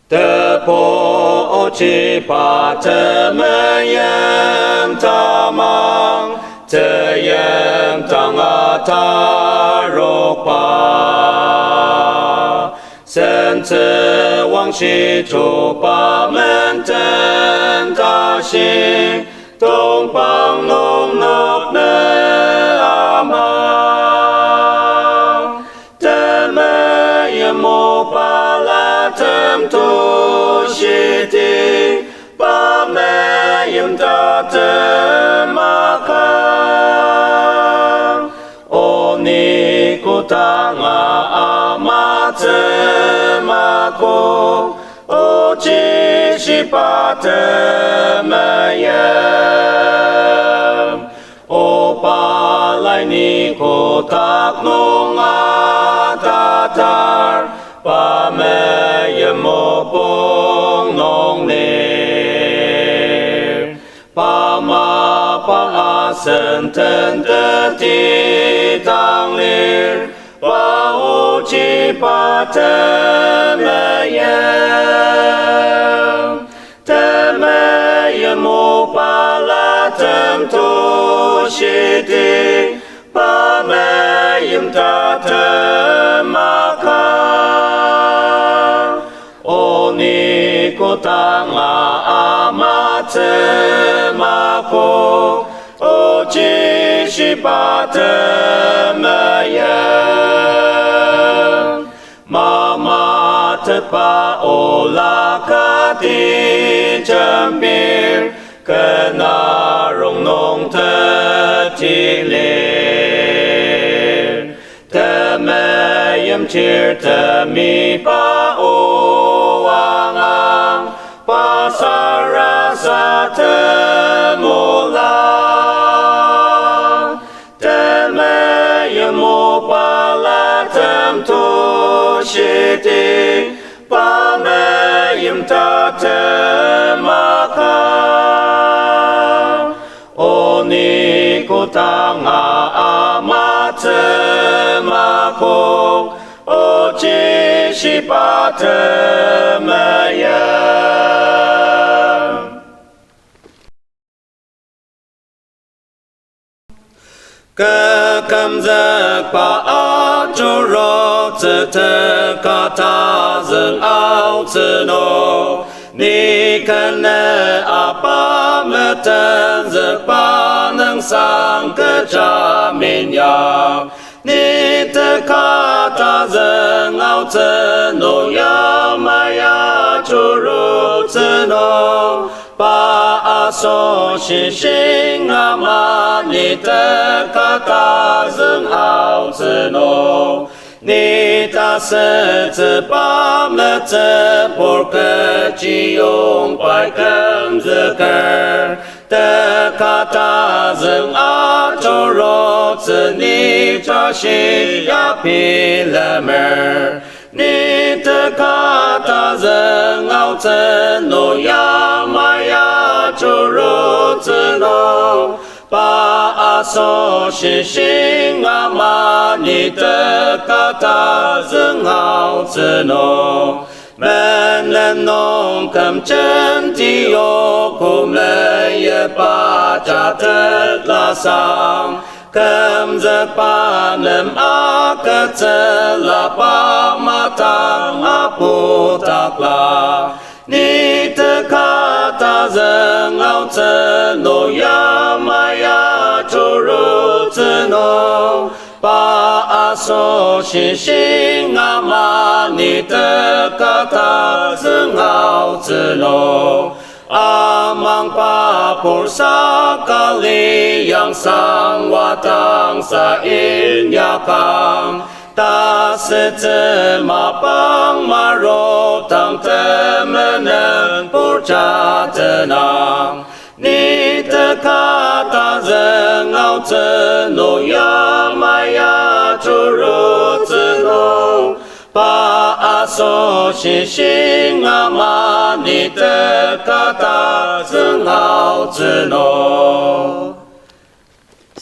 德波七八这么样他忙，这样当啊他若巴，甚至往西出把门真大心，东方农农呢阿妈，这么样莫巴拉怎图西的，把么样大怎么看？哦，你古当啊阿妈怎么过？哦，只是把怎么样？哦，把来你古当弄啊大大，把么样莫蹦弄嘞？把嘛把阿生腾的地当里，把无计把怎么样？怎么样莫把拉怎图西的，把么样大怎么看？哦，你古当啊阿妈怎么过？哦，只是把怎么样？妈妈的把欧拉卡的正边，跟那容农的体脸，的么样切的米把欧王昂，把萨拉萨的木拉，的么样莫巴拉怎图西的，把么样大怎么看？哦，你古当啊阿妈怎么过？哦，只是把怎么样？Cầm giấc ba cho ro tự tự cả ta dừng áo tự nô ni cần a ba mê tên giấc ba nâng sang cơ cha mình ya ni tự cả ta dừng áo tự nô ya ma ya cho ro tự nô ba a so shi shing a ma ni te ka ta dừng ao tự nô ni ta se tự ba me te por ke chi yong pai kem tự ke te ka ta dừng a cho ro tự ni cha shi ya pi le mer ni te ka ta dừng ao tự nô ya ma ya cho ro tự nô ba a so shi shing a ma ni te ka ta dừng ao tự nô men lên nong cầm chân ti yo kum le ye ba cha te la sang cầm giấc ba nem a ka te la ba ma tang a pu tak la ni te ka ta dừng ao tự nô ya ma ya cho ro tự nô ba a so shi shing a ma ni te ka ta dừng ao tự nô a mang pa por sa ka li yang sang wa tang sa in ya kang ta se te ma pang ma ro tang te menen por cha te nang ni te ka ta dừng ao tự nô ya ma ya cho ro tự nô ba a so shi shing a ma ni te ka ta dừng ao tự nô